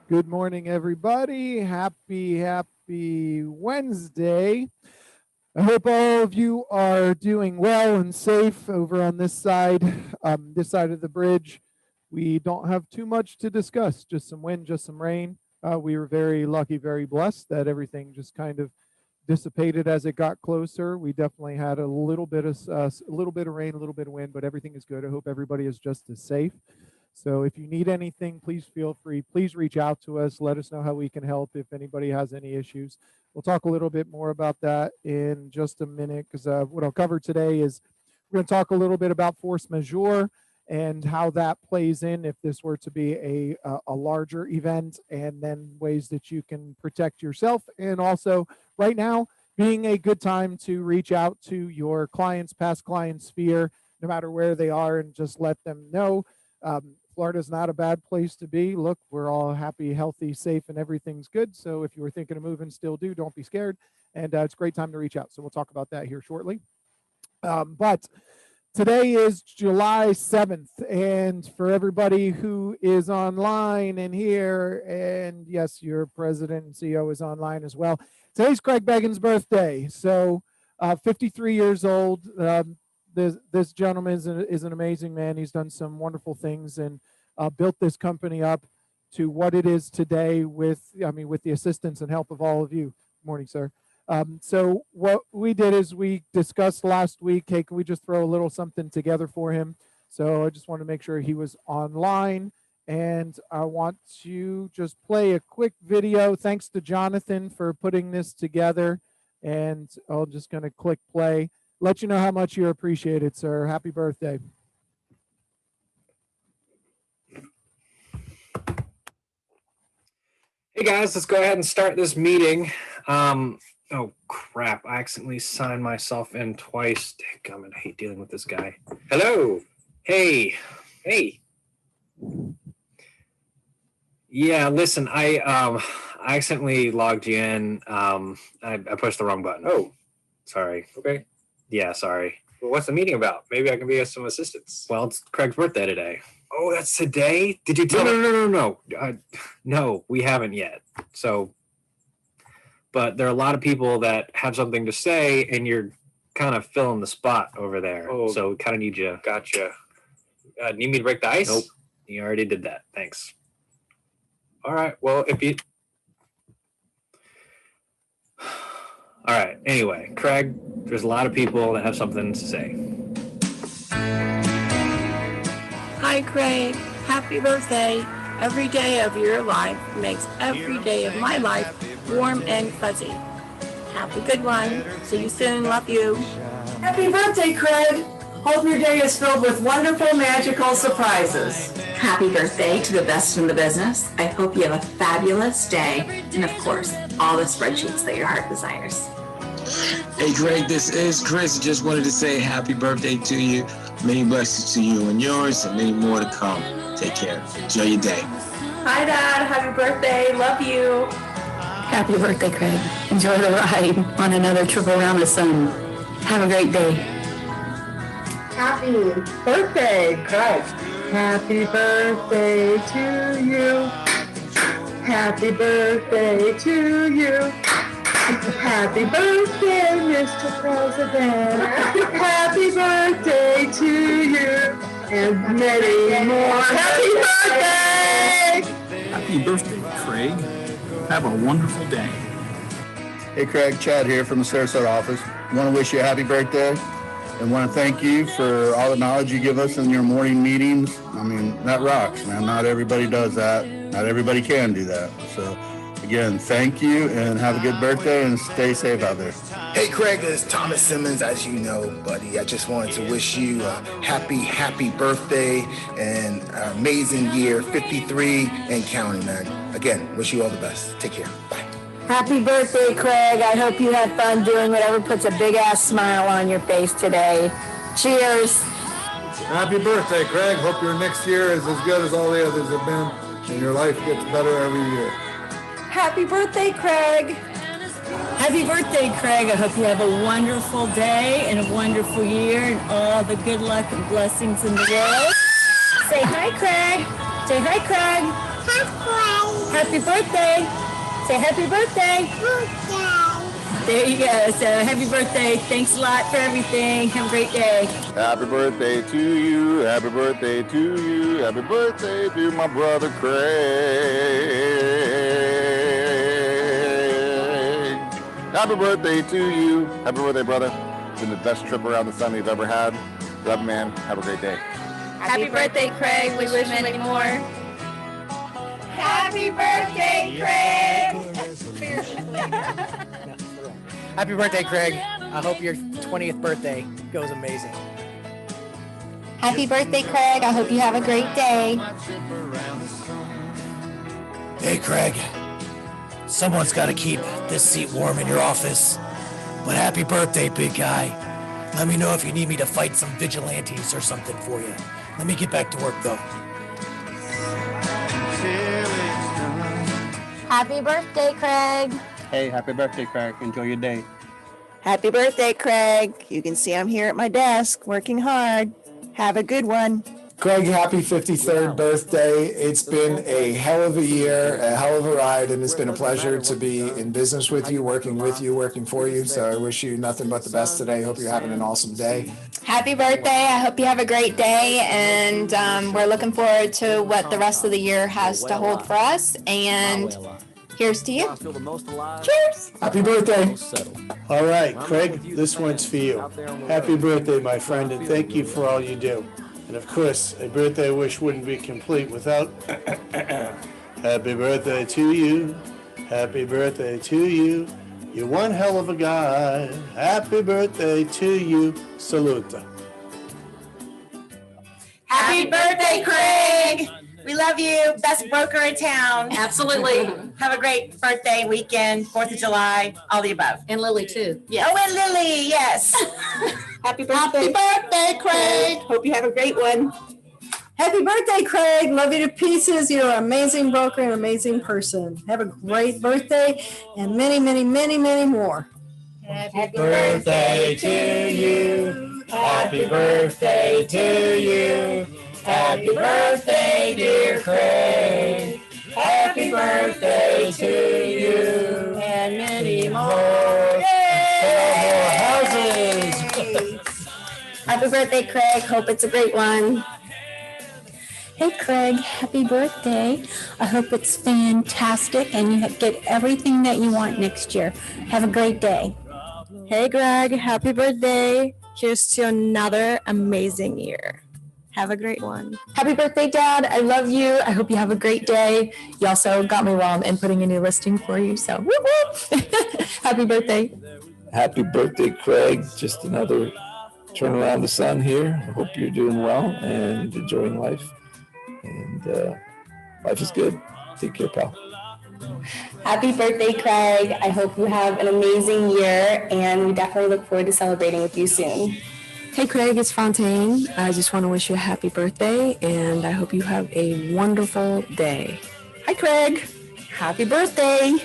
Good morning, everybody. Happy Wednesday. I hope all of you are doing well and safe over on this side of the bridge. We don't have too much to discuss, just some wind, just some rain. We were very lucky, very blessed that everything just kind of dissipated as it got closer. We definitely had a little bit of rain, a little bit of wind, but everything is good. I hope everybody is just as safe. So if you need anything, please feel free. Please reach out to us. Let us know how we can help if anybody has any issues. We'll talk a little bit more about that in just a minute because what I'll cover today is we're going to talk a little bit about force majeure and how that plays in if this were to be a larger event, and then ways that you can protect yourself, and also right now being a good time to reach out to your clients, past clients, sphere, no matter where they are, and just let them know. Florida's not a bad place to be. Look, we're all happy, healthy, safe, and everything's good. So if you were thinking of moving, still do. Don't be scared. And it's a great time to reach out. So we'll talk about that here shortly. But today is July 7th. And for everybody who is online and here, and yes, your president and CEO is online as well. Today's Craig Began's birthday. So 53 years old. This gentleman is an amazing man. He's done some wonderful things and built this company up to what it is today with the assistance and help of all of you. Good morning, sir. So what we did is we discussed last week, hey, can we just throw a little something together for him? So I just want to make sure he was online, and I want to just play a quick video. Thanks to Jonathan for putting this together, and I'm just going to click play. Let you know how much you appreciate it, sir. Happy birthday. Hey guys, let's go ahead and start this meeting. Oh crap, I accidentally signed myself in twice. Dadgummit, I hate dealing with this guy. Hello. Hey. Yeah, listen, I accidentally logged you in. I pushed the wrong button. Oh, sorry. okay. Yeah, sorry. Well, what's the meeting about? Maybe I can be of some assistance. Well, it's Craig's birthday today. Oh, that's today? Did you tell No. No, we haven't yet. So, but there are a lot of people that have something to say, and you're kind of filling the spot over there. Oh. So kind of need you. Gotcha. Need me to break the ice? Nope. You already did that. Thanks. All right. Well, if you... All right. Anyway, Craig, there's a lot of people that have something to say. Hi, Craig. Happy birthday. Every day of your life makes every day of my life warm and fuzzy. Have a good one. See you soon. Love you. Happy birthday, Craig. Hope your day is filled with wonderful, magical surprises. Happy birthday to the best in the business. I hope you have a fabulous day. And of course, all the spreadsheets that your heart desires. Hey Greg, this is Chris. Just wanted to say happy birthday to you. Many blessings to you and yours, and many more to come. Take care. Enjoy your day. Hi, Dad. Happy birthday. Love you. Happy birthday, Craig. Enjoy the ride on another trip around the sun. Have a great day. Happy birthday, Craig. Happy birthday to you. Happy birthday to you. Happy birthday, Mr. President. Happy birthday to you. And many more. Happy birthday! Happy birthday, Craig. Have a wonderful day. Hey, Craig, Chad here from the Sarasota office. I want to wish you a happy birthday and want to thank you for all the knowledge you give us in your morning meetings. I mean, that rocks, man. Not everybody does that. Not everybody can do that. So, again, thank you and have a good birthday and stay safe out there. Hey Craig, it's Thomas Simmons. As you know, buddy, I just wanted to wish you a happy birthday and an amazing year, 53 and counting, man. Again, wish you all the best. Take care. Bye. Happy birthday, Craig. I hope you have fun doing whatever puts a big-ass smile on your face today. Cheers. Happy birthday, Craig. Hope your next year is as good as all the others have been, and your life gets better every year. Happy birthday, Craig. Happy birthday, Craig. I hope you have a wonderful day and a wonderful year and all the good luck and blessings in the world. Say hi, Craig. Say hi, Craig. Happy birthday. Say happy birthday. There you go. So happy birthday. Thanks a lot for everything. Have a great day. Happy birthday to you. Happy birthday to you. Happy birthday to my brother Craig. Happy birthday to you. Happy birthday, brother. It's been the best trip around the sun we've ever had. Love, man. Have a great day. Happy birthday, Craig. We wish you many more. Happy birthday, Craig! Happy birthday, Craig. I hope your 20th birthday goes amazing. Happy birthday, Craig. I hope you have a great day. Hey, Craig. Someone's got to keep this seat warm in your office. But happy birthday, big guy. Let me know if you need me to fight some vigilantes or something for you. Let me get back to work, though. Happy birthday, Craig. Hey, happy birthday, Craig. Enjoy your day. Happy birthday, Craig. You can see I'm here at my desk working hard. Have a good one. Craig, happy 53rd birthday. It's been a hell of a year, a hell of a ride, and it's been a pleasure to be in business with you, working for you. So I wish you nothing but the best today. Hope you're having an awesome day. Happy birthday. I hope you have a great day, and we're looking forward to what the rest of the year has to hold for us. And here's to you. Cheers. Happy birthday. All right, Craig, this one's for you. Happy birthday, my friend, and thank you for all you do. And of course, a birthday wish wouldn't be complete without happy birthday to you. Happy birthday to you. You're one hell of a guy. Happy birthday to you. Saluta. Happy birthday, Craig. We love you. Best broker in town. Absolutely. Have a great birthday weekend, 4th of July, all the above. And Lily, too. Yeah. Oh, and Lily, yes. Happy birthday, Craig. Hope you have a great one. Happy birthday, Craig. Love you to pieces. You're an amazing broker and amazing person. Have a great birthday and many, many, many, many more. Happy birthday to you. Happy birthday to you. Happy birthday, dear Craig. Happy birthday to you. And many more. Houses. Happy birthday, Craig. Hope it's a great one. Hey, Craig. Happy birthday. I hope it's fantastic and you get everything that you want next year. Have a great day. Hey, Greg. Happy birthday. Here's to another amazing year. Have a great one. Happy birthday, Dad. I love you. I hope you have a great day. You also got me while I'm inputting a new listing for you. So, whoop, whoop. Happy birthday. Happy birthday, Craig. Just another turn around the sun here. I hope you're doing well and enjoying life. And life is good. Take care, pal. Happy birthday, Craig. I hope you have an amazing year, and we definitely look forward to celebrating with you soon. Hey, Craig, it's Fontaine. I just want to wish you a happy birthday, and I hope you have a wonderful day. Hi, Craig. Happy birthday.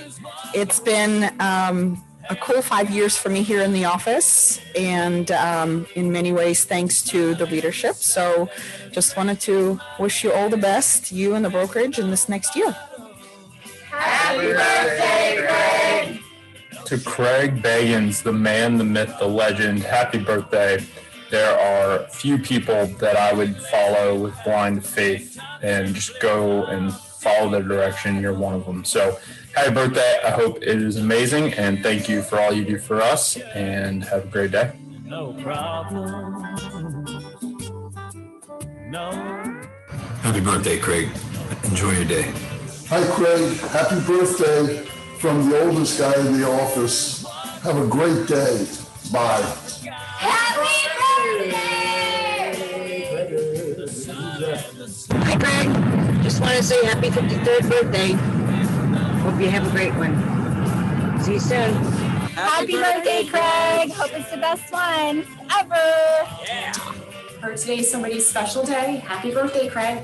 It's been a cool 5 years for me here in the office, and in many ways, thanks to the leadership. So just wanted to wish you all the best, you and the brokerage, in this next year. Happy birthday, Craig. To Craig Bagans, the man, the myth, the legend, happy birthday. There are few people that I would follow with blind faith and just go and follow their direction. You're one of them. So happy birthday. I hope it is amazing. And thank you for all you do for us. And have a great day. No problem. No. Happy birthday, Craig. Enjoy your day. Hi, Craig. Happy birthday from the oldest guy in the office. Have a great day. Bye. Happy birthday! Hi, Craig. Just want to say happy 53rd birthday. Hope you have a great one. See you soon. Happy birthday, Craig. Hope it's the best one ever. Yeah. Or today's somebody's special day. Happy birthday, Craig.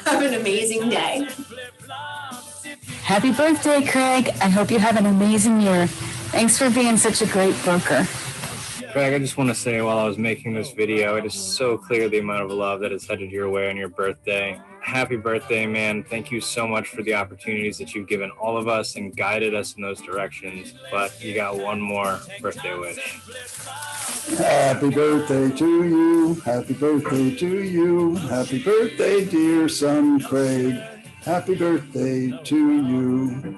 Have an amazing day. Happy birthday, Craig. I hope you have an amazing year. Thanks for being such a great broker. Craig, I just want to say while I was making this video, it is so clear the amount of love that is headed your way on your birthday. Happy birthday, man. Thank you so much for the opportunities that you've given all of us and guided us in those directions. But you got one more birthday wish. Happy birthday to you. Happy birthday to you. Happy birthday, dear son Craig. Happy birthday to you.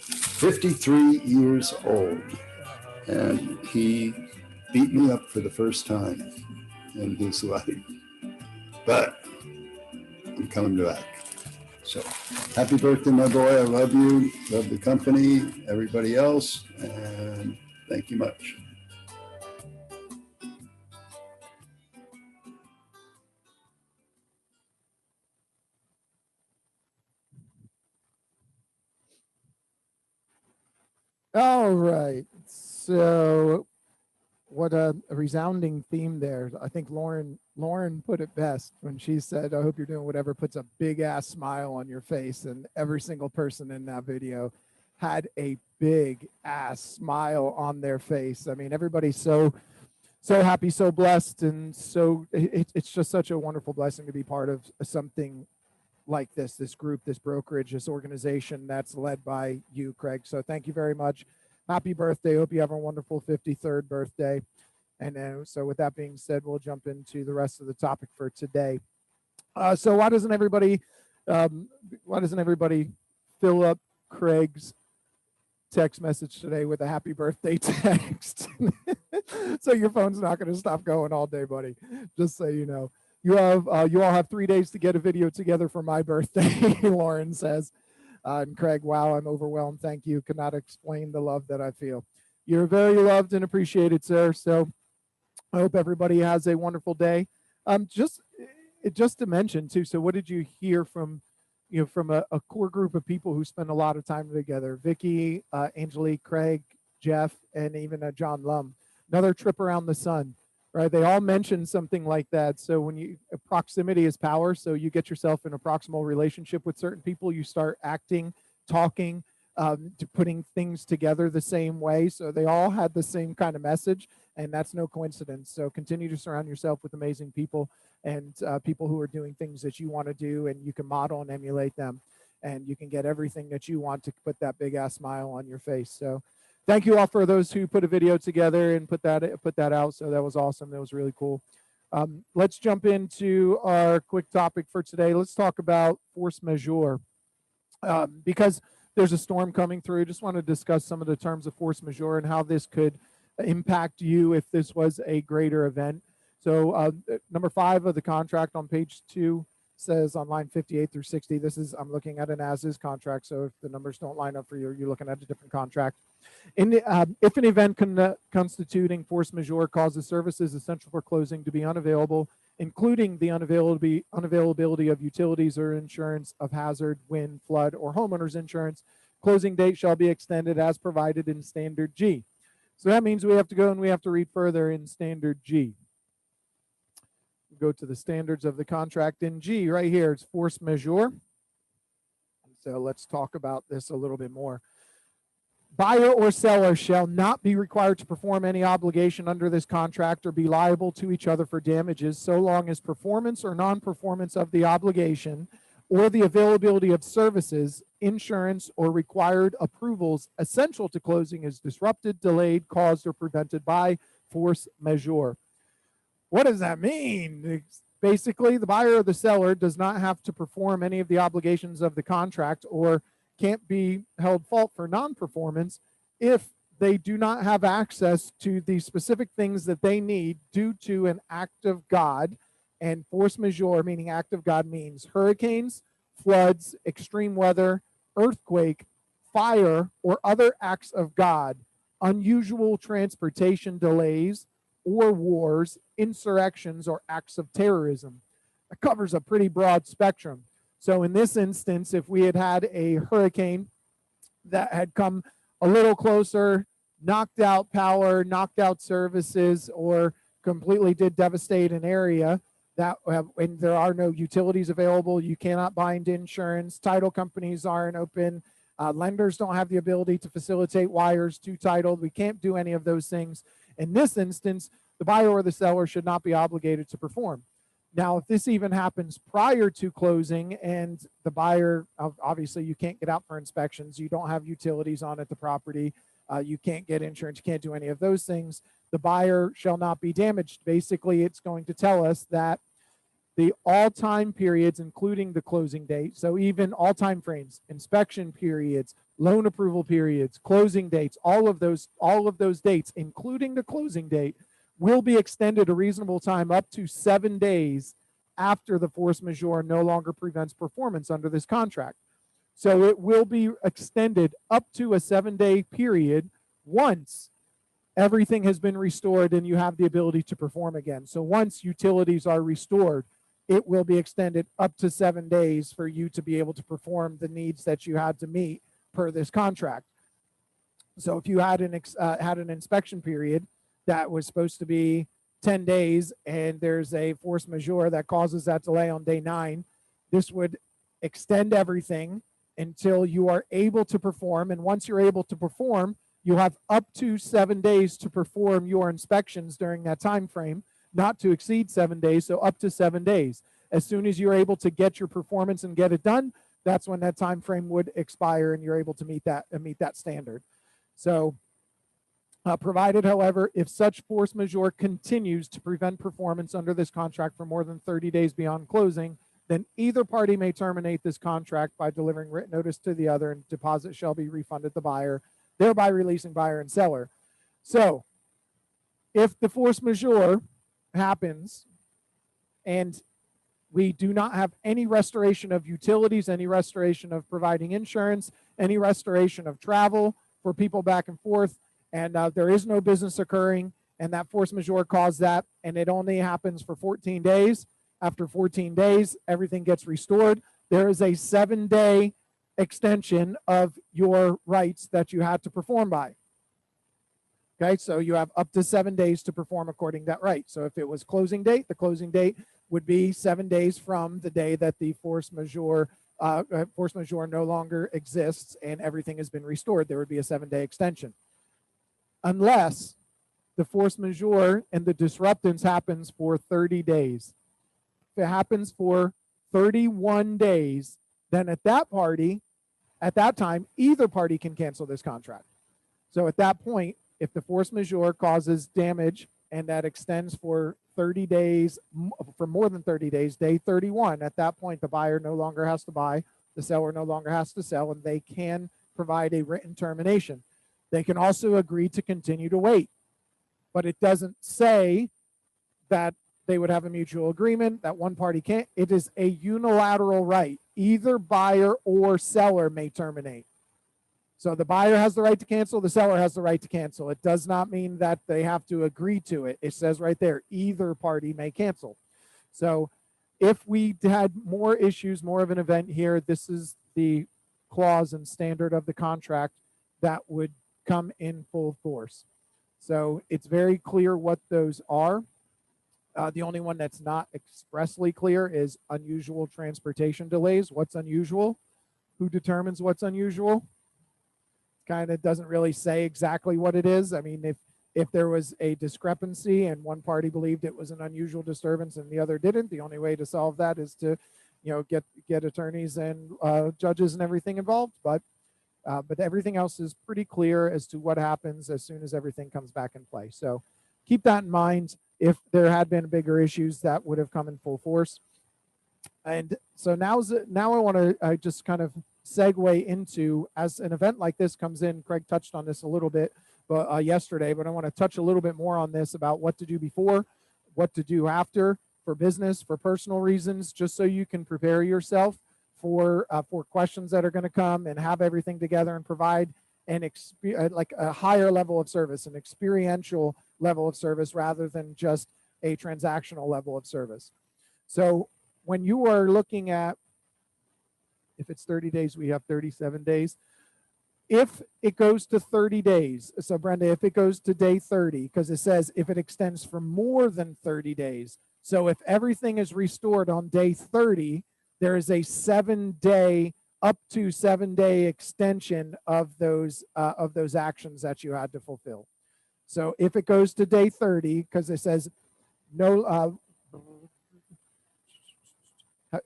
53 years old. And he beat me up for the first time in his life. But I'm coming back. So happy birthday, my boy. I love you. Love the company, everybody else. And thank you much. All right. So what a resounding theme there. I think Lauren put it best when she said, I hope you're doing whatever puts a big ass smile on your face. And every single person in that video had a big ass smile on their face. I mean, everybody's so happy, so blessed, and so it's just such a wonderful blessing to be part of something like this group, this brokerage, this organization that's led by you, Craig. So thank you very much. Happy birthday. Hope you have a wonderful 53rd birthday. And so with that being said, we'll jump into the rest of the topic for today. So why doesn't everybody fill up Craig's text message today with a happy birthday text? So your phone's not going to stop going all day, buddy. Just so you know. You all have 3 days to get a video together for my birthday, Lauren says. And Craig, wow, I'm overwhelmed. Thank you. Could not explain the love that I feel. You're very loved and appreciated, sir. So I hope everybody has a wonderful day. Just to mention too. So what did you hear from, from a core group of people who spend a lot of time together? Vicky, Angelique, Craig, Jeff, and even John Lum. Another trip around the sun. Right, they all mentioned something like that. So when proximity is power, so you get yourself in a proximal relationship with certain people, you start acting, talking, to putting things together the same way. So they all had the same kind of message, and that's no coincidence. So continue to surround yourself with amazing people and people who are doing things that you want to do, and you can model and emulate them, and you can get everything that you want to put that big ass smile on your face. So thank you all for those who put a video together and put that out. So that was awesome. That was really cool. Let's jump into our quick topic for today. Let's talk about force majeure. Because there's a storm coming through, just want to discuss some of the terms of force majeure and how this could impact you if this was a greater event. So number 5 of the contract on page 2 says on line 58 through 60, I'm looking at an as-is contract, so if the numbers don't line up for you, you're looking at a different contract. If an event constituting force majeure causes services essential for closing to be unavailable, including the unavailability of utilities or insurance of hazard, wind, flood, or homeowners insurance, closing date shall be extended as provided in Standard G. So that means we have to go and we have to read further in Standard G. Go to the standards of the contract in G right here. It's force majeure. So let's talk about this a little bit more. Buyer or seller shall not be required to perform any obligation under this contract or be liable to each other for damages so long as performance or non-performance of the obligation or the availability of services, insurance, or required approvals essential to closing is disrupted, delayed, caused, or prevented by force majeure. What does that mean? Basically, the buyer or the seller does not have to perform any of the obligations of the contract or can't be held fault for non-performance if they do not have access to the specific things that they need due to an act of God. And force majeure, meaning act of God, means hurricanes, floods, extreme weather, earthquake, fire, or other acts of God, unusual transportation delays, or wars, insurrections, or acts of terrorism. It covers a pretty broad spectrum. So in this instance, if we had had a hurricane that had come a little closer, knocked out power, knocked out services, or completely did devastate an area, and there are no utilities available, you cannot bind insurance, title companies aren't open, lenders don't have the ability to facilitate wires to title, we can't do any of those things. In this instance, the buyer or the seller should not be obligated to perform. Now, if this even happens prior to closing and the buyer, obviously you can't get out for inspections, you don't have utilities on at the property, you can't get insurance, you can't do any of those things, the buyer shall not be damaged. Basically, it's going to tell us that the all time periods, including the closing date, so even all time frames, inspection periods, loan approval periods, closing dates, all of those dates, including the closing date, will be extended a reasonable time up to 7 days after the force majeure no longer prevents performance under this contract. So it will be extended up to a 7-day period once everything has been restored and you have the ability to perform again. So once utilities are restored, it will be extended up to 7 days for you to be able to perform the needs that you had to meet per this contract. So if you had an inspection period that was supposed to be 10 days and there's a force majeure that causes that delay on day 9, this would extend everything until you are able to perform. And once you're able to perform, you have up to 7 days to perform your inspections during that time frame, not to exceed 7 days, so up to 7 days. As soon as you're able to get your performance and get it done, that's when that time frame would expire and you're able to meet that standard. So provided, however, if such force majeure continues to prevent performance under this contract for more than 30 days beyond closing, then either party may terminate this contract by delivering written notice to the other, and deposit shall be refunded the buyer, thereby releasing buyer and seller. So if the force majeure happens and we do not have any restoration of utilities, any restoration of providing insurance, any restoration of travel for people back and forth, and there is no business occurring, and that force majeure caused that, and it only happens for 14 days. After 14 days, everything gets restored. There is a 7-day extension of your rights that you had to perform by. Okay, so you have up to 7 days to perform according to that right. So if it was closing date, the closing date would be 7 days from the day that the force majeure no longer exists and everything has been restored. There would be a 7-day extension. Unless the force majeure and the disruptance happens for 30 days. If it happens for 31 days, then at that time, either party can cancel this contract. So at that point, if the force majeure causes damage and that extends for 30 days, for more than 30 days, day 31, at that point, the buyer no longer has to buy, the seller no longer has to sell, and they can provide a written termination. They can also agree to continue to wait, but it doesn't say that they would have a mutual agreement, that one party can't. It is a unilateral right. Either buyer or seller may terminate. So the buyer has the right to cancel, the seller has the right to cancel. It does not mean that they have to agree to it. It says right there, either party may cancel. So if we had more issues, more of an event here, this is the clause and standard of the contract that would come in full force. So it's very clear what those are. The only one that's not expressly clear is unusual transportation delays. What's unusual? Who determines what's unusual? Kind of doesn't really say exactly what it is. I mean, if there was a discrepancy and one party believed it was an unusual disturbance and the other didn't, the only way to solve that is to, get attorneys and judges and everything involved. But everything else is pretty clear as to what happens as soon as everything comes back in play. So keep that in mind. If there had been bigger issues, that would have come in full force. And so now I want to just kind of segue into, as an event like this comes in, Craig touched on this a little bit yesterday, but I want to touch a little bit more on this about what to do before, what to do after, for business, for personal reasons, just so you can prepare yourself for questions that are going to come and have everything together and provide like a higher level of service, an experiential level of service rather than just a transactional level of service. So when you are looking at, if it's 30 days, we have 37 days. If it goes to 30 days, so Brenda, if it goes to day 30, because it says if it extends for more than 30 days. So if everything is restored on day 30, there is a 7-day, up to 7-day extension of those actions that you had to fulfill. So if it goes to day 30, because it says no,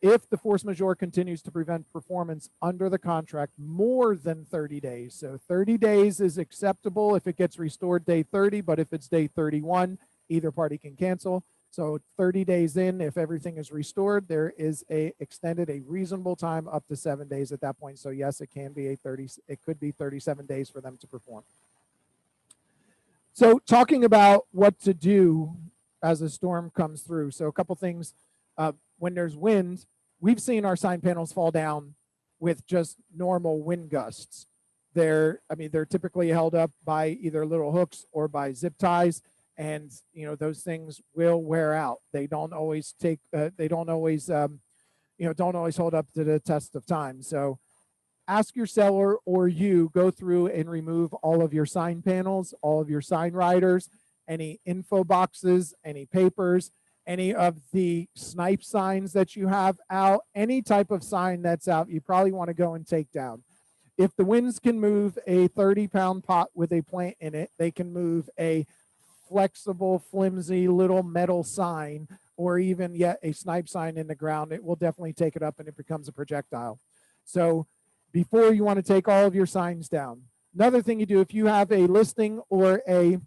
if the force majeure continues to prevent performance under the contract more than 30 days. So 30 days is acceptable if it gets restored day 30, but if it's day 31, either party can cancel. So 30 days in, if everything is restored, there is a reasonable time up to 7 days at that point. So yes, it could be 37 days for them to perform. So talking about what to do as a storm comes through. So a couple things. When there's wind, we've seen our sign panels fall down with just normal wind gusts. They're typically held up by either little hooks or by zip ties, and those things will wear out. They don't always don't always hold up to the test of time. So ask your seller or you go through and remove all of your sign panels, all of your sign riders, any info boxes, any papers, any of the snipe signs that you have out, any type of sign that's out, you probably want to go and take down. If the winds can move a 30-pound pot with a plant in it, they can move a flexible, flimsy little metal sign, or even yet a snipe sign in the ground. It will definitely take it up and it becomes a projectile. So before you want to take all of your signs down. Another thing you do, if you have a listing or a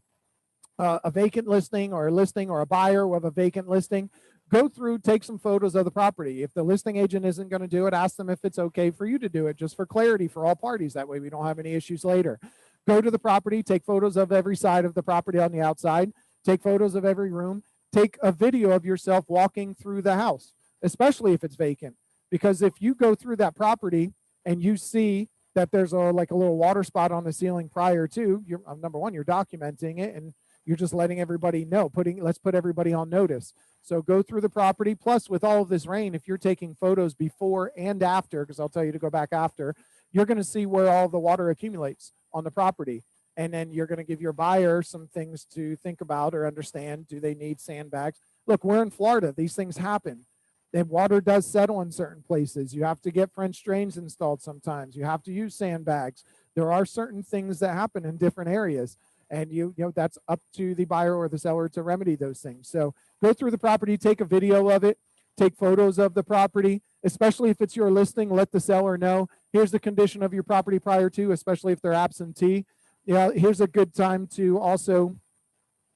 vacant listing, or a listing or a buyer with a vacant listing, go through, take some photos of the property. If the listing agent isn't going to do it, ask them if it's okay for you to do it, just for clarity for all parties. That way we don't have any issues later. Go to the property, take photos of every side of the property on the outside, take photos of every room, take a video of yourself walking through the house, especially if it's vacant. Because if you go through that property and you see that there's like a little water spot on the ceiling prior to, number one, you're documenting it, and you're just letting everybody know, let's put everybody on notice. So go through the property. Plus, with all of this rain, if you're taking photos before and after, because I'll tell you to go back after, you're going to see where all the water accumulates on the property. And then you're going to give your buyer some things to think about or understand. Do they need sandbags? Look, we're in Florida. These things happen. And water does settle in certain places. You have to get French drains installed sometimes. You have to use sandbags. There are certain things that happen in different areas. And that's up to the buyer or the seller to remedy those things. So go through the property, take a video of it, take photos of the property, especially if it's your listing. Let the seller know, here's the condition of your property prior to, especially if they're absentee. Here's a good time to also,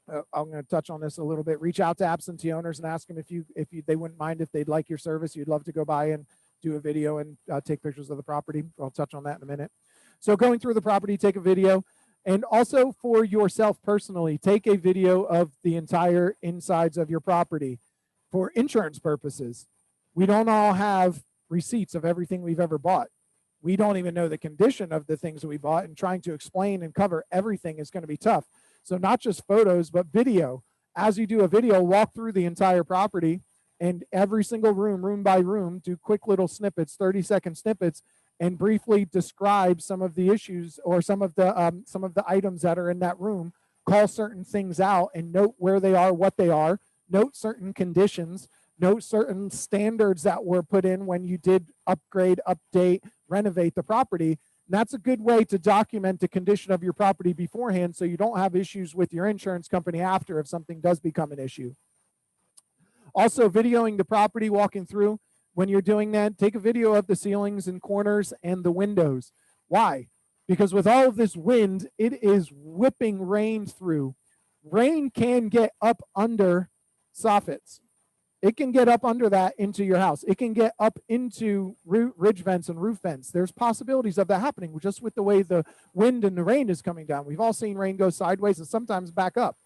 I'm going to touch on this a little bit, reach out to absentee owners and ask them if they wouldn't mind, if they'd like your service, you'd love to go by and do a video and take pictures of the property. I'll touch on that in a minute. So going through the property, take a video. And also for yourself personally, take a video of the entire insides of your property for insurance purposes. We don't all have receipts of everything we've ever bought. We don't even know the condition of the things that we bought, and trying to explain and cover everything is going to be tough. So not just photos, but video. As you do a video, walk through the entire property and every single room, room by room, do quick little snippets, 30-second snippets, and briefly describe some of the issues or some of the items that are in that room. Call certain things out and note where they are, what they are. Note certain conditions. Note certain standards that were put in when you did upgrade, update, renovate the property. And that's a good way to document the condition of your property beforehand, so you don't have issues with your insurance company after if something does become an issue. Also, videoing the property, walking through. When you're doing that, take a video of the ceilings and corners and the windows. Why? Because with all of this wind, it is whipping rain through. Rain can get up under soffits. It can get up under that into your house. It can get up into ridge vents and roof vents. There's possibilities of that happening just with the way the wind and the rain is coming down. We've all seen rain go sideways and sometimes back up.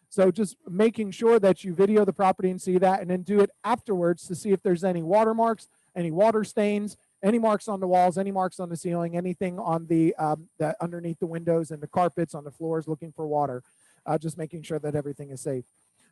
So just making sure that you video the property and see that, and then do it afterwards to see if there's any watermarks, any water stains, any marks on the walls, any marks on the ceiling, anything on the underneath the windows and the carpets on the floors looking for water. Just making sure that everything is safe.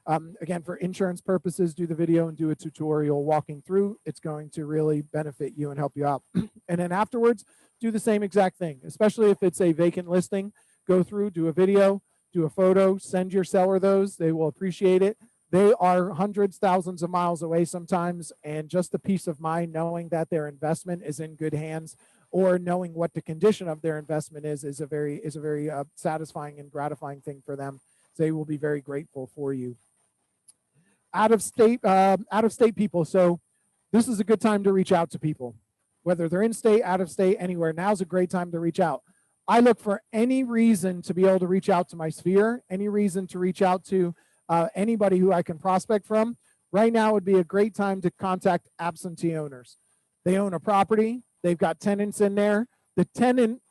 Again, for insurance purposes, do the video and do a tutorial walking through. It's going to really benefit you and help you out. And then afterwards, do the same exact thing, especially if it's a vacant listing. Go through, do a video, do a photo, send your seller those. They will appreciate it. They are hundreds, thousands of miles away sometimes, and just the peace of mind knowing that their investment is in good hands, or knowing what the condition of their investment is a very satisfying and gratifying thing for them. They will be very grateful for you. Out of state people. So this is a good time to reach out to people, whether they're in state, out of state, anywhere. Now's a great time to reach out. I look for any reason to be able to reach out to my sphere, any reason to reach out to anybody who I can prospect from. Right now would be a great time to contact absentee owners. They own a property, they've got tenants in there. The tenant,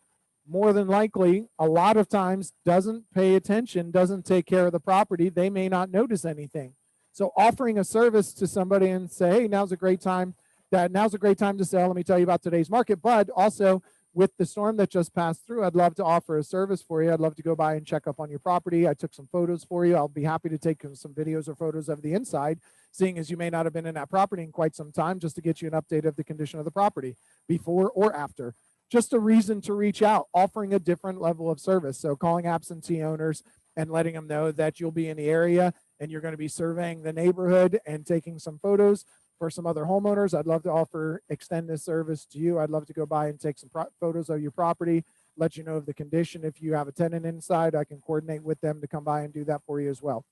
more than likely, a lot of times doesn't pay attention, doesn't take care of the property. They may not notice anything. So offering a service to somebody and say, hey, now's a great time to sell. Let me tell you about today's market. But also with the storm that just passed through, I'd love to offer a service for you. I'd love to go by and check up on your property. I took some photos for you. I'll be happy to take some videos or photos of the inside, seeing as you may not have been in that property in quite some time, just to get you an update of the condition of the property before or after. Just a reason to reach out, offering a different level of service. So calling absentee owners and letting them know that you'll be in the area and you're going to be surveying the neighborhood and taking some photos for some other homeowners. I'd love to extend this service to you. I'd love to go by and take some photos of your property, let you know of the condition. If you have a tenant inside, I can coordinate with them to come by and do that for you as well.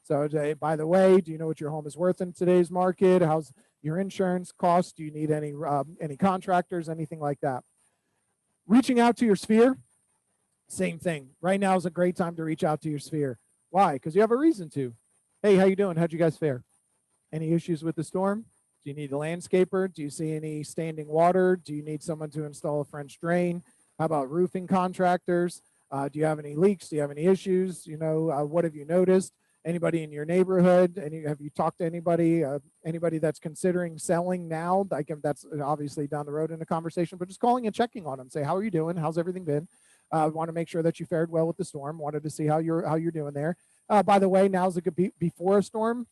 So by the way, do you know what your home is worth in today's market? How's your insurance cost? Do you need any contractors, anything like that? Reaching out to your sphere, same thing. Right now is a great time to reach out to your sphere. Why? Because you have a reason to. Hey, how you doing? How'd you guys fare? Any issues with the storm? Do you need a landscaper? Do you see any standing water? Do you need someone to install a French drain? How about roofing contractors? Do you have any leaks? Do you have any issues? What have you noticed? Anybody in your neighborhood? Have you talked to anybody that's considering selling now? That's obviously down the road in a conversation, but just calling and checking on them. Say, how are you doing? How's everything been? Want to make sure that you fared well with the storm. Wanted to see how you're doing there. By the way, now's a good before a storm.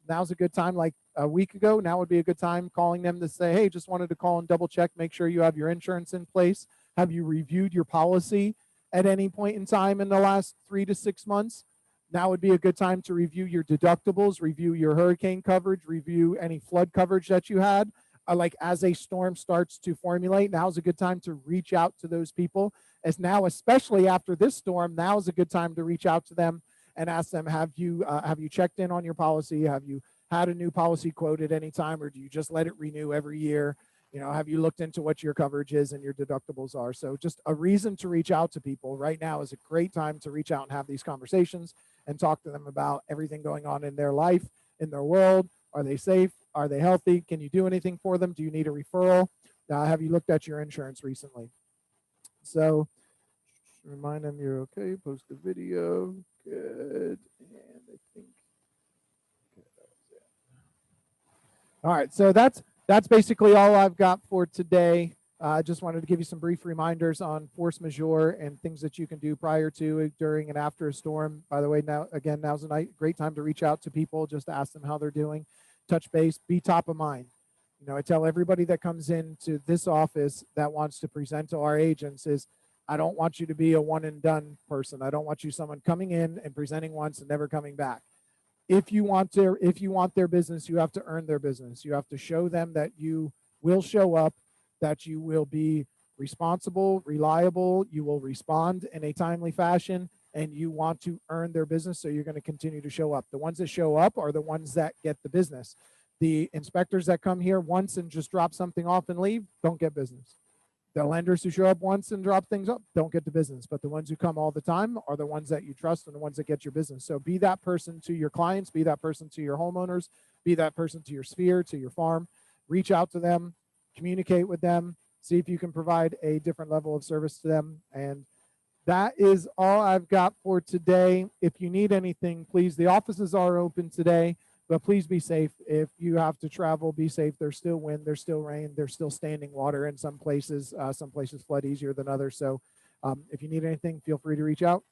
Now's a good time. Like a week ago, now would be a good time calling them to say, hey, just wanted to call and double check, make sure you have your insurance in place. Have you reviewed your policy at any point in time in the last 3 to 6 months? Now would be a good time to review your deductibles, review your hurricane coverage, review any flood coverage that you had. Like as a storm starts to formulate, now's a good time to reach out to those people. As now, especially after this storm, now is a good time to reach out to them and ask them, have you checked in on your policy? Have you had a new policy quote at any time, or do you just let it renew every year? Have you looked into what your coverage is and your deductibles are? So just a reason to reach out to people. Right now is a great time to reach out and have these conversations and talk to them about everything going on in their life, in their world. Are they safe? Are they healthy? Can you do anything for them? Do you need a referral? Have you looked at your insurance recently? So remind them you're okay. Post the video. Good. And I think. All right. So that's basically all I've got for today. I just wanted to give you some brief reminders on force majeure and things that you can do prior to, during, and after a storm. By the way, now's a great time to reach out to people, just to ask them how they're doing, touch base, be top of mind. I tell everybody that comes into this office that wants to present to our agents is, I don't want you to be a one and done person. I don't want you someone coming in and presenting once and never coming back. If you want their business, you have to earn their business. You have to show them that you will show up, that you will be responsible, reliable, you will respond in a timely fashion, and you want to earn their business, so you're going to continue to show up. The ones that show up are the ones that get the business. The inspectors that come here once and just drop something off and leave don't get business. The lenders who show up once and drop things up don't get the business, but the ones who come all the time are the ones that you trust and the ones that get your business. So be that person to your clients, be that person to your homeowners, be that person to your sphere, to your farm. Reach out to them, communicate with them, see if you can provide a different level of service to them. And that is all I've got for today. If you need anything, please, the offices are open today. But please be safe. If you have to travel, be safe. There's still wind, there's still rain, there's still standing water in some places. Some places flood easier than others. So if you need anything, feel free to reach out.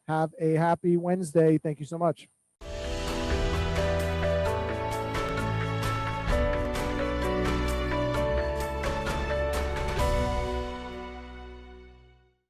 Have a happy Wednesday. Thank you so much.